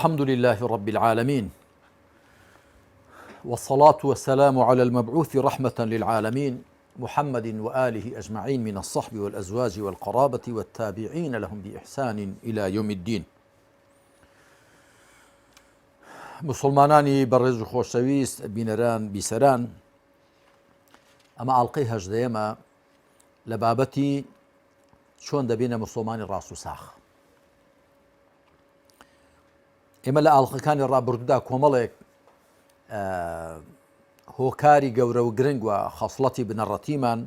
الحمد لله رب العالمين، والصلاة والسلام على المبعوث رحمة للعالمين محمد وآله أجمعين من الصحب والأزواج والقرابة والتابعين لهم بإحسان إلى يوم الدين. مسلمانانی بەڕێز و خۆشەویست بینەران بیسەران، ئەمە ئاڵلقەی هەژدەیەمە لە بابەتی چۆن دەبینە مسلمانی ڕاست و ساخ. ئێمە لە ئاڵلقەکانی ڕابردوودا کۆمەڵێک هۆکاری گەورە و گرنگ و خەسڵەتی بنەڕەتیمان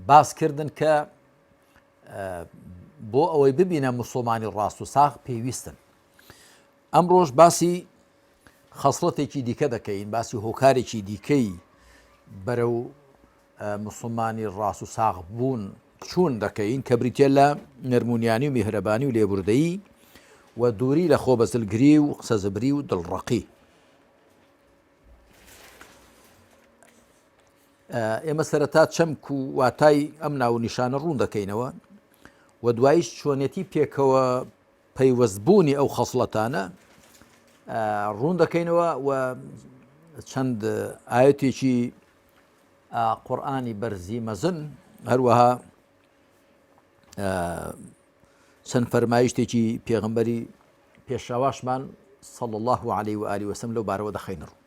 باس کردن کە بۆ ئەوەی ببینە مسلمانی ڕاست و ساخ پێویستن. ئەمڕۆژ باسی خەسڵەتێکی دیکە دەکەین، باسی هۆکارێکی دیکەی بەرەو مسلمانی ڕاست و ساغ بوون چوون دەکەین کە بریتە لە نەرمونیانی و میهرەبانی و لێبوردەیی و دووری لە خۆبەزلگری و قسەزبری و دڵڕەقی. ئێمە سەرەتا چەمک و واتای ئەم ناو نیشانە ڕوون دەکەینەوە و دواییش چۆنێتی پێکەوە پەیوەستبوونی ئەو خەسڵەتانە ڕوون دەکەینەوە و چەند ئاەتێکی قورئانی بەرزی مەزن، هەروەها چەند فەرمایشتێکی پێغەمبەری پێشەواشمان صلی الله عليه و آله وسلم لەو بارەوە دەخەینە ڕوو.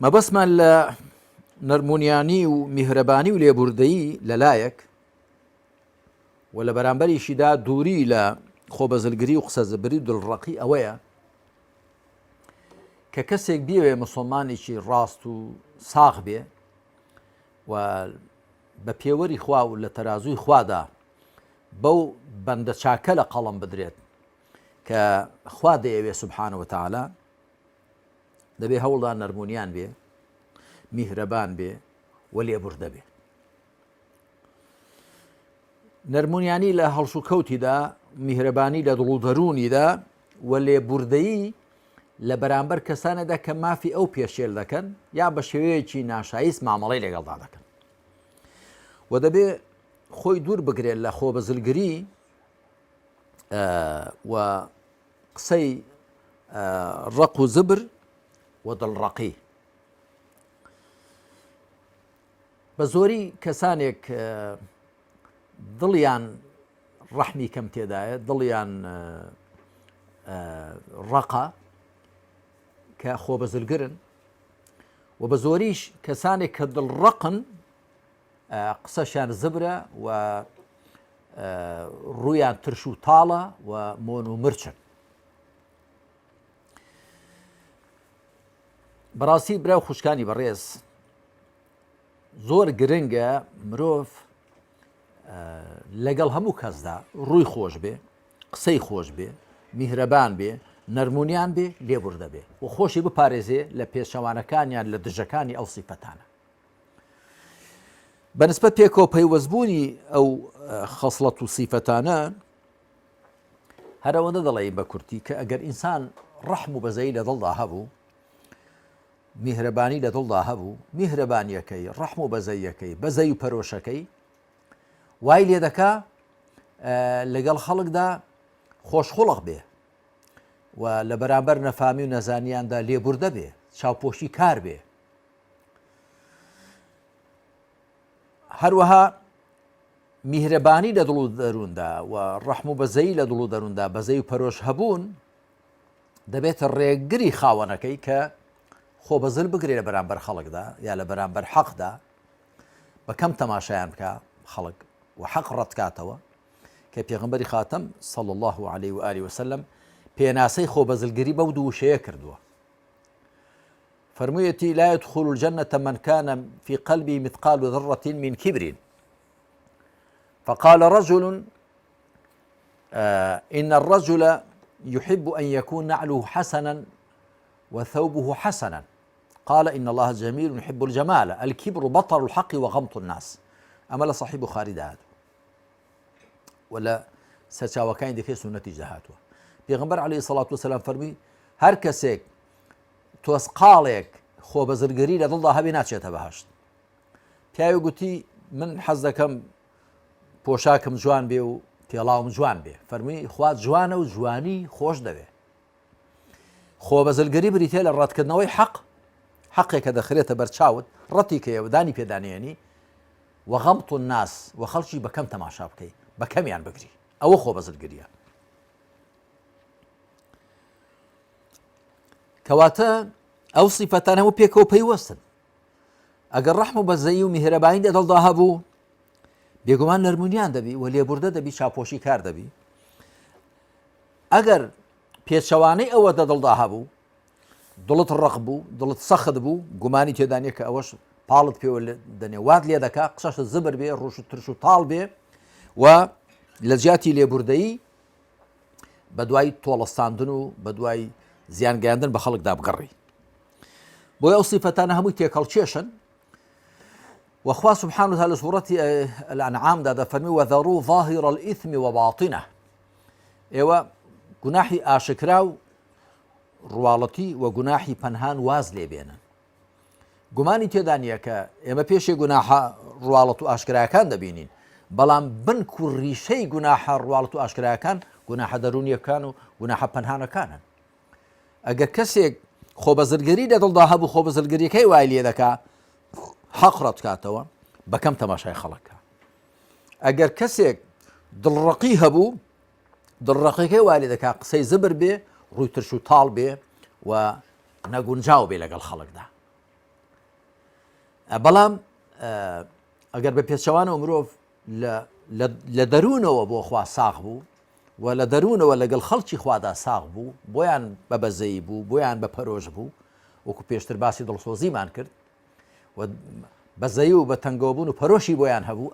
مەبەستمان لە نەرمونیانی و میهرەبانی و لێبوردەیی لەلایەک و لە بەرامبەریشیدا دووری لە خۆبەزلگری و قسەزبری و دڵڕەقی ئەوەیە کە کەسێک بیەوێ مسلمانێکی ڕاست و ساغ بێ و بە پێوەری خوا و لە تەرازووی خوادا بەو بەندە چاکە لە قەڵم بدرێت کە خوا دەیەوێ سوبحانە وتەعالا، دەبێ هەوڵدا نەرمونیان بێ، میهرەبان بێ و لێبوردە بێ. نەرمونیانی لە هەڵش و کەوتیدا، میهرەبانی لە دڵ و دەرونیدا و لێبوردەیی لە بەرامبەر کەسانەدا کە مافی ئەو پێشێل دەکەن یا بە شێوەیەکی ناشایست مامەڵەی لەگەڵدا دەکەن و دەبێ خۆی دوور بگرێت لە خۆبەزلگری و قسەی ڕق و زبر و دڵڕەقی. بە زۆری کەسانێک دڵیان ڕەحمی کەم تێدایە، دڵیان ڕقە کە خۆبەزلگرن و بە زۆریش کەسانێک کە دڵڕقن قسەشیان زبرە و ڕوویان ترش و تاڵە و مۆن و مرچن. بەڕاستی برا و خوشکانی بەڕێز، زۆر گرنگە مرۆڤ لەگەڵ هەموو کەسدا ڕووی خۆش بێ، قسەی خۆش بێ، میهرەبان بێ، نەرمونیان بێ، لێبوردە بێ و خۆشی بپارێزێ لە پێشەوانەکانیان لە دژەکانی ئەو سیفەتانە. بەنسبەت پێکەوە پەیوەستبوونی ئەو خەسڵەت و سیفەتانە هەرەوەندە دەڵێین بە کورتی کە ئەگەر ئینسان ڕەحم و بەزەیی لە دڵدا هەبوو، میهرەبانی لە دڵدا هەبوو، میهرەبانیەکەی، ڕەحم و بەزەیەکەی، بەزەی و پەرۆشەکەی وای لێ دەکا لەگەڵ خەڵکدا خۆشخوڵق بێ و لە بەرامبەر نەفامی و نەزانیاندا لێبوردە بێ، چاوپۆشی کار بێ. هەروەها میهرەبانی لە دڵ و دەرووندا و ڕەحم و بەزەیی لە دڵ و دەرووندا، بەزەی و پەرۆش هەبوون دەبێتە ڕێگری خاوەنەکەی کە خۆبەزل بگرێ لە بەرامبەر خەڵکدا یا لە بەرامبەر حەقدا، بە کەم تەماشایان بکە خەڵک و حەق ڕەتکاتەوە کە پێغەمبەری خاتەم صلی الله عليه و آله وسلم پێناسەی خۆبەزلگری بەو دوو وشەیە کردووە. فەرموویەتی لا يدخل الجنة من كان في قلبه مثقال ذرة من كبر فقال رجل إن الرجل يحب أن يكون نعله حسنا وثوبه حسنا قال إن الله جميل يحب الجمال الكبر بطر الحق وغمط الناس. ئەمە لە صحیح بوخاری داهاتوە ولا سەرچاوەکانی دەکەی سونەتیش داهاتوە. پێغەمبەر عەلەیهی سەڵات وسەلام فەرمی هەر کەسێک تۆسقاڵێک خۆبەزلگەری لە دڵدا هەبێ ناچێتە بەهەشت. پیاوی گوتی من حەز دەکەم پۆشاکم جوان بێ و پێڵاوم جوان بێ فەرمووی خوا جوانە و جوانی خۆش دەوێ خۆ بەزلگەری بریتێ لە ڕەتکردنەوەی حەقێکە دەخرێتە بەرچاوت ڕەتی کەیەوە دانی پێدانێنی وەغەمت الناس و خەڵکی بەکەم تەماشا بکەی بەکەمیان بگری ئەوە خۆ بەزلگریە کەواتە ئەو سیفەتان هەموو پێکەوە پەیوەستن ئەگەر ڕەحم و بەزەیی و میهرەبانی لە دڵدا هەبوو بێگومان نەرمونیان دەبی و لێبوردە دەبی چاپۆشی کار دەبی ئەگەر پێچەوانەی ئەوە دڵدا هەبوو دڵت ڕق بوو دڵت سەخت بوو گومانی تێدانێت کە ئەوەش پاڵت پێوە دەنێ وات لێ دەکا قسەشت زبر بێ ڕوش و ترش و تاڵ بێ و لە جیاتی لێبوردەیی بە دوای تۆڵەستاندن و بە دوای زیان گەیاندن بە خەڵکدا بگەڕی بۆی ئەو سیفەتانە هەمووی تێکەڵکێشن وخوا سبحانه وتعالى سورة الأنعام دا فرمي وذروا ظاهر الإثم وباطنه إيوه گوناحی ئاشکرا و ڕواڵەتی و گوناحی پەنهان واز لێ بێنن گومانی تێدا نییە کە ئێمە پێشێ گوناحە ڕواڵەت و ئاشکراکان دەبینین بەڵام بنک و ڕیشەی گوناحە ڕواڵەت و ئاشکراکان گوناحە دەرونیەکان و گوناحە پەنهانەکانن ئەگەر کەسێک خۆبەزلگەری لە دڵدا هەبوو خۆبەزلگەریەکەی وای لێ دەکا حەق ڕەتکاتەوە بەکەم تەماشای خەڵکە ئەگەر کەسێک دڵڕەقی هەبوو دڵڕەقەکەی وای لێ دەکا قسەی زبر بێ ڕووی ترش و تاڵ بێ و نەگونجاو بێ لەگەڵ خەڵکدا بەڵام ئەگەر بە پێچەوانەوە مرۆڤ لە دەروونەوە بۆ خوا ساغ بوو و لە دەروونەوە لەگەڵ خەڵکی خوادا ساغ بوو بۆیان بە بەزەی بوو بۆیان بە پەرۆژ بوو وەکو پێشتر باسی دڵسۆزیمان کرد و بەزەی و بە تەنگەوەبوون و پەرۆشی بۆیان هەبوو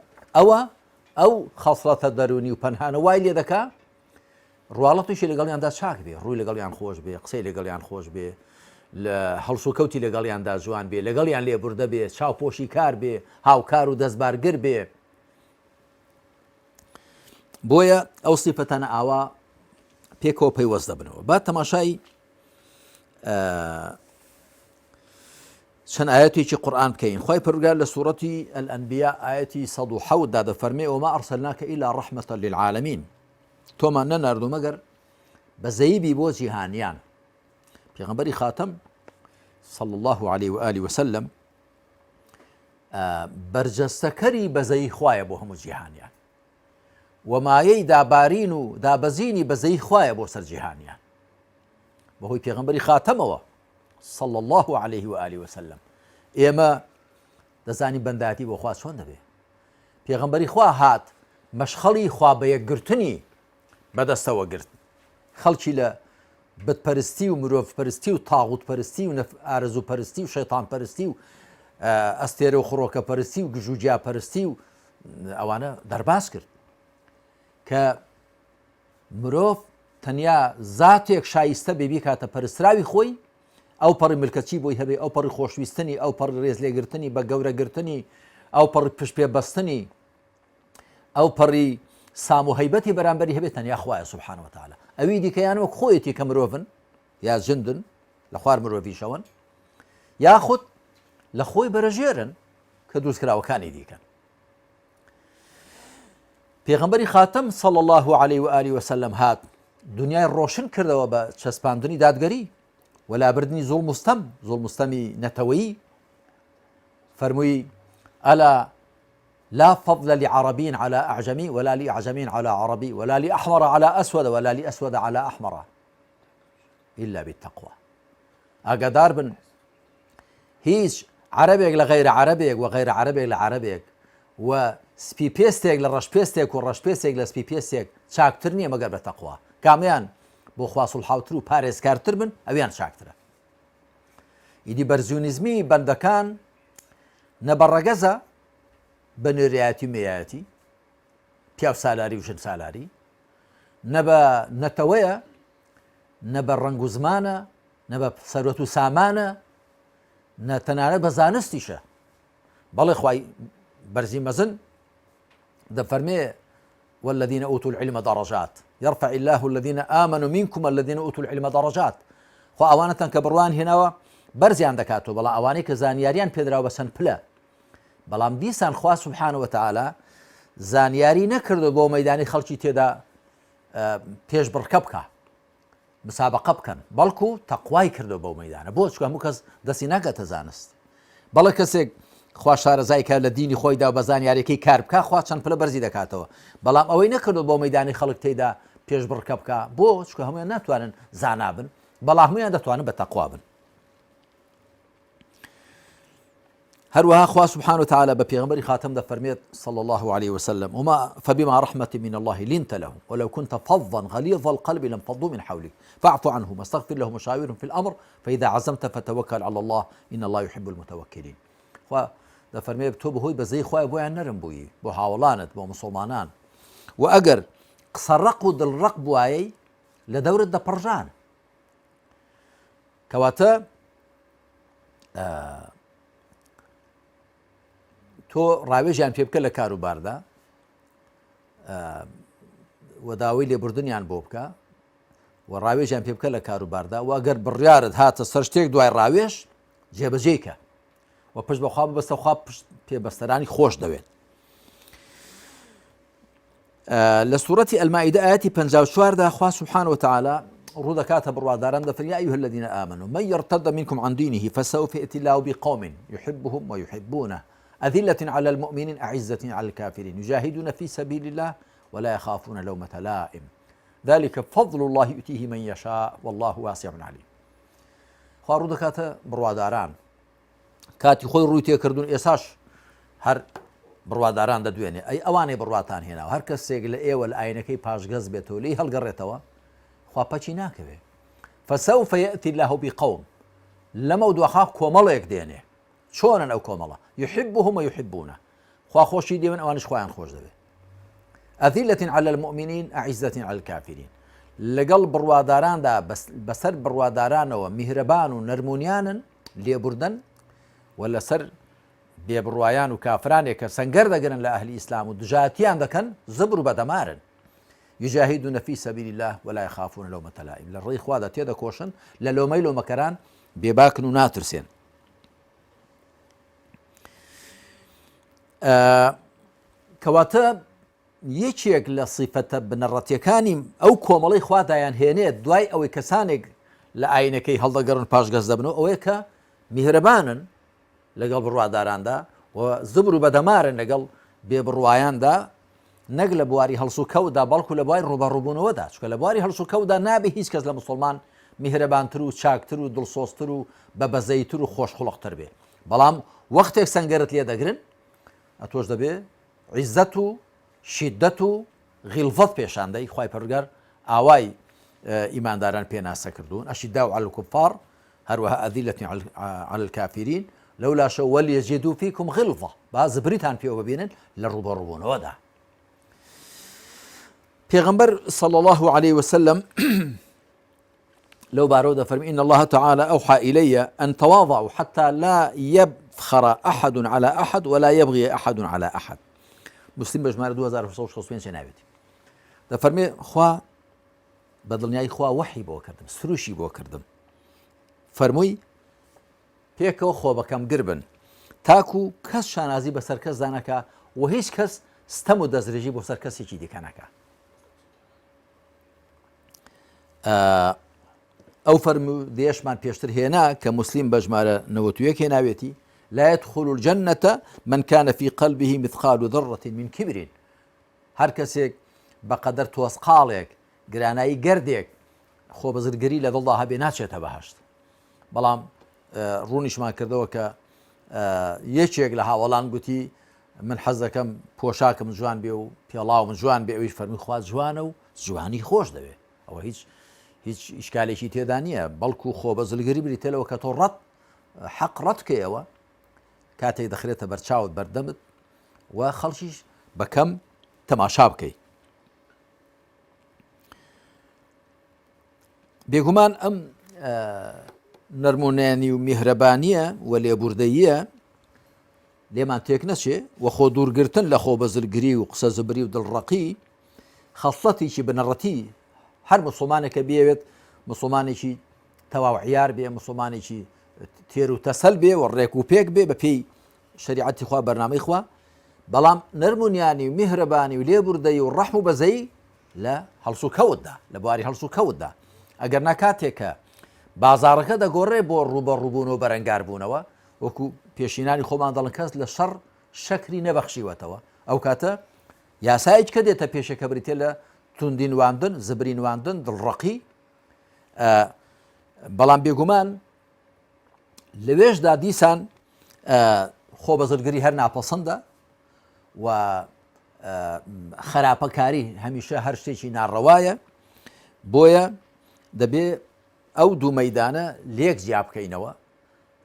ئەو خەڵسڵەتە دەرونی و پەنهانە وای لێ دەکا ڕواڵەتیشی لەگەڵیاندا چاک بێ ڕووی لەگەڵیان خۆش بێ قسەی لەگەڵیان خۆش بێ لە هەڵس و کەوتی لەگەڵیاندا جوان بێ لەگەڵیان لێبوردە بێ چاوپۆشی کار بێ هاوکار و دەستبارگر بێ بۆیە ئەو سیفەتانە ئاوا پێکەوە پەیوەست دەبنەوە با تەماشای چەند ئاەتێکی قورئان بکەین خی پەروەردگار لە سوورەتی ئەلئەنبیا ئاەتی 107 دا دەفەرمێ وما ئەرسەلناکە ئیلا ڕەحمەتەن للعالەمین تۆمان نەناردوو مەگەر بەزەیبی بۆ جیهانیان پێغەمبەری خاتەم صلى الله عليه وآله وسلم بەرجەستەکەری بەزەی خوایە بۆ هەموو جیهانیان و مایەی دابارین و دابەزینی بەزەی خوایە بۆ سەر جیهانیان بەهۆی پێغەمبەری خاتەمەوە صلى الله عليه وآله وسلم ئێمە دەزانی بەندایەتی بۆ خوا چۆن دەبێ پێغەمبەری خوا هات مەشخەڵی خوا بە یەکگرتنی بەدەستەوە گرت خەڵکی لە بتپەرستی و مرۆڤپەرستی و تاغوتپەرستی و ئارەزووپەرستی و شەیتانپەرستی و ئەستێرە و خڕۆکە پەرستی و گژوجیاپەرستی و ئەوانە دەرباز کرد کە مرۆڤ تەنیا زاتێک شایستە بێبی کاتە پەرستراوی خۆی ئەو پەڕی ملکەچی بۆی هەبێ ئەو پەڕی خۆشویستنی ئەو پەڕی ڕێز لێگرتنی بە گەورەگرتنی ئەو پەڕی پشت پێبەستنی ئەو پەڕی سام و هەیبەتی بەرامبەری هەبێت تەنیا خوایە سوبحانەهو وتەعالە ئەوی دیکەیان وەک خۆیەتی کە مرۆڤن یا ژندن لە خوار مرۆڤیشەوەن یاخود لە خۆی بەرەژێرن کە دروستکراوەکانی دیکەن پێغەمبەری خاتەم صلى الله عليه وآله وسلم هات دنیای ڕۆشن کردەوە بە چەسپاندنی دادگەری وەلابردنی زوڵمستەمی نەتەوەیی فەرمووی ئەلا لا فضل لعربي على أعجمي ولا لأعجمي على عربي ولا لأحمر على أسود ولا لأسود على أحمر إلا بالتقوى أقدار بن هيج عربيك لغير عربيك وغير عربيك لعربيك وسبي بيستيك للرش بيستيك والرش بيستيك لسبي بيستيك شاكترني مقر بالتقوى كاميان بۆ خوا سوڵحاوتر و پارێزکارتر بن ئەویان چاکترە ئیدی بەرزیونیزمی بەندەکان نەبەڕەگەزە بە نوێریەتی و مێیەتی پیاو سالاری و ژن سالاری نە بە نەتەوەیە نە بە ڕەنگ و زمانە نە بە سەرۆت و سامانە نە تەنانەت بە زانستیشە بەڵێ خوای بەرزی مەزن دەفەرمێ والذين أوتوا العلم درجات يرفع الله الذين آمنوا منكم الذين أوتوا العلم درجات خو أوانة كبروان هنا برزيان دكاتو بلا أواني كزانياريان بيدراو بسن بلا بلام ديسان خوا سبحانه وتعالى زانیاری نەکردو بۆ مەیدانی خەڵکی تێدا پێش بڕکە بکە مسابقە بکەن بەڵکو تەقوای کردو بەو مەیدانە بۆ چکە هەموو کەس دەستی ناگاتە زانست بەڵێ کەسێک خوا شارەزایکە لە دینی خۆیدا بە زانیاریەکەی کار بکە خوا چەند پلە بەرزی دەکاتەوە بەڵام ئەوەی نەکردو بۆ مەیدانی خەڵک تێدا پێش بڕکە بکە بۆ چکە هەمویان ناتوانن زانابن بەڵام هەمویان دەتوانن بە تەقوا بن هەروەها خوا سبحانه وتعالى بپێغەمبەری خاتم دەفەرمێت صلى الله عليه وسلم فبما رحمة من الله لنت لهم ولو كنت فظا غليظ القلب لانفضوا من حولك فاعف عنهم واستغفر لهم وشاورهم في الأمر فإذا عزمت فتوكل على الله إن الله يحب المتوكلين خوا دەفەرمێت تۆ بەهۆی بەزەی خۆی بۆیان نەرم بووی بۆ هاوڵانت بۆ مسلمانان و ئەگەر قسەڕق و دڵڕق بوایەی لە دەورت دەپڕژان کەواتە تۆ ڕاوێژیان پێ بکە لە کاروباردا و داوای لێبوردنیان بۆ بکە و ڕاوێژیان پێ بکە لە کاروباردا و ئەگەر بڕیارت هاتە سەر شتێک دوای ڕاوێژ جێبەجێکە و پشت بەخوا ببەستە خوا پێبەستەرانی خۆش دەوێت لە سوورەتی ئەلمائیدە ئاەتی 54دا خوا سبحانه وتعالى ڕوو دەکاتە بڕواداران دەفەرمێ يا أيها الذين آمنوا من يرتد منكم عن دينه فسوف يأتي الله بقوم يحبهم ويحبونه أذلة على المؤمنين أعزة على الكافرين يجاهدون في سبيل الله ولا يخافون لومة لائم ذلك فضل الله يؤتيه من يشاء والله واسع عليم خوا ڕوو دەکاتە بڕواداران کاتی خۆی ڕووی تێکردون ئێساش هەر بڕواداران دەدوێنێ ئەی ئەوانەی بڕواتان هێناوە هەر کەسێک لە ئێوە لە ئاینەکەی پاشگەز بێتەوە لی هەڵگەڕێتەوە خوا پەچی ناکەوێ فسوف يأتي الله بقوم لەمە دووەخوا کۆمەڵێک دێنێ چۆنن ئەو کۆمەڵە يحبهم ويحبونه خوا خۆشی دێون ئەوانش خۆیان خۆش دەوێت أذلة على المؤمنين أعزة على الكافرين لەگەڵ بڕواداراندا بەسەر بڕوادارانەوە میهرەبان و نەرمونیانن لێبوردن و لەسەر بێبڕوایان و کافرانێک کە سەنگەر دەگرن لە ئەهلی ئیسلام و دژاتیان دەکەن زبر و بەدەمارن يجاهدون في سبيل الله ولا يخافون لومة لائم لە ڕێی خوادا تێدەکۆشن لە لۆمەی لۆمەکەران بێباکن و ناترسێن کەواتە یەکێک لە سیفەتە بنەڕەتیەکانی ئەو کۆمەڵەی خوادایان هێنێت دوای ئەوەی کەسانێک لە ئاینەکەی هەڵدەگەڕن پاشگەز دەبنەوە ئەوەیە کە میهرەبانن لەگەڵ بڕواداراندا و زبر و بەدەمارن لەگەڵ بێبڕوایاندا نەک لە بواری هەڵس و کەوتدا بەڵکو لە بواری ڕوبەڕووبوونەوەدا چکە لە بواری هەڵس و کەوتدا نابێ هیچ کەس لە مسلمان میهرەبانتر و چاکتر و دڵسۆزتر و بە بەزەیتر و خۆشخوڵقتر بێ بەڵام وەختێک سەنگەرت لێ دەگرن ئەتۆش دەبێ عیزەت و شیدەت و غیڵڤەت پێشاندەی خوای پەروەردگار ئاوای ئیمانداران پێناسە کردوون ئەشیداء عەلى الكفار هەروەها ئەذلة عەلى الكافرين لولا وليجدوا فيكم غلظة با زبریتان پێوە ببینن لە ڕوبەڕووبوونەوەدا پێغەمبەر صلى الله عليه وسلم لو بارود فرمي إن الله تعالى أوحى إلي أن تواضعوا حتى لا يبخر أحد على أحد ولا يبغي أحد على أحد مسلم بجمار 2665 شنابتي ده فرمي خوا بدڵنیایی خوا وحی بۆ کردم سروشی بۆ کردم فەرمووی پێکەوە خۆ بەکەم گربن تاکو کەس شانازی بەسەر کەس دانەکە و هیچ کەس ستەم و دەستدرێژی بۆ سەر کەسێکی دیکە نەکە ئەو فەرمودەیەشمان پێشتر هێنا کە مسلیم بە ژمارە 91 هێناوێتی لا يدخل الجنة من كان في قلبه مثقال ذرة من كبر هەر کەسێک بەقەدەر تۆسقاڵێک گرانایی گەردێک خۆ بەزرگەری لە دڵدا هەبێ ناچێتە بەهەشت بەڵام ڕوونیشمان کردەوە کە یەکێک لە هاوڵان گوتی من حەز دەکەم پۆشاکم جوان بێ و پێڵاوم جوان بێ ئەویش فەرمی خوا جوانە و جوانی خۆش دەوێت ئەوە هیچ ئیشکالێکی تێدا نییە بەڵکو خۆ بەزرگەری بریتێلەوە کە تۆ ڕەت حەق ڕەتکەیەوە کاتێک دەخرێتە بەرچاوت بەردەمت و خەڵکیش بەکەم تەماشا بکەیت بێگومان ئەم نەرمونێنی و میهرەبانیە و لێبوردەییە لێمان تێک نەچێ و خۆ دوورگرتن لە خۆ بەزرگری و قسە زبری و دڵڕەقی خەسڵەتێکی بنەڕەتی هەر مسلمانێکە بێوێت مسلمانێکی تەواو عیار بێ مسلمانێکی تێر و تەسەل بێ و ڕێک و پێک بێ بە پێی شریعەتی خوا بەرنامەی خوا بەڵام نەرمونیانی و میهرەبانی و لێبوردەی و ڕەحم و بەزەی لە هەڵسو کەوتدا لە بواری هەڵسو کەوتدا ئەگەر ناکاتێکە بازارەکە دەگۆڕێ بۆ ڕوبە ڕووبوون و بەرەنگار بوونەوە وەکو پێشینانی خۆمان دەڵن کەس لە شەڕ شەکری نەبەخشیوەتەوە ئەو کاتە یاسایج کە دێتە پێشەکە بریتێ لە توندی نواندن زبری نواندن دڵڕەقی بەڵام بێگومان لەوێشدا دیسان خۆ بەزرگری هەر ناپەسەندە و خراپەکاری هەمیشە هەر شتێکی ناڕەوایە بۆیە دەبێ ئەو دوو مەیدانە لێک جیا بکەینەوە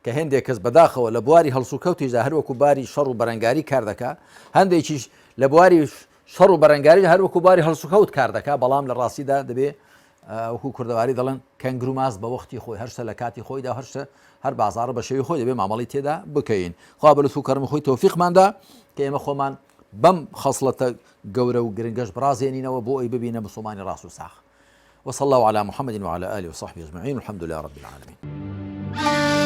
کە هەندێک کەس بەداخەوە لە بواری هەڵسوکەوتیدا هەروەکو باری شەڕ و بەرەنگاری کار دەکا هەندێکیش لە بواری شەڕ و بەرەنگاری هەروەکو باری هەڵسوکەوت کار دەکا بەڵام لە ڕاستیدا دەبێ وەکو کوردەواری دەڵێن کەنگرو ماز بە وەختی خۆی هەرشتە لە کاتی خۆیدا هەرشتە هەر بازارە بە شێوی خۆی دەبێ مامەڵی تێدا بکەین خوا بە لوتف و کەرم خۆی تەوفیقماندا کە ئێمە خۆمان بەم خەسڵەتە گەورە و گرنگەش بڕازێنینەوە بۆ ئەوی ببینە مسلمانی ڕاست و ساخ وصلى الله على محمد وعلى آله وصحبه أجمعين والحمد لله رب العالمين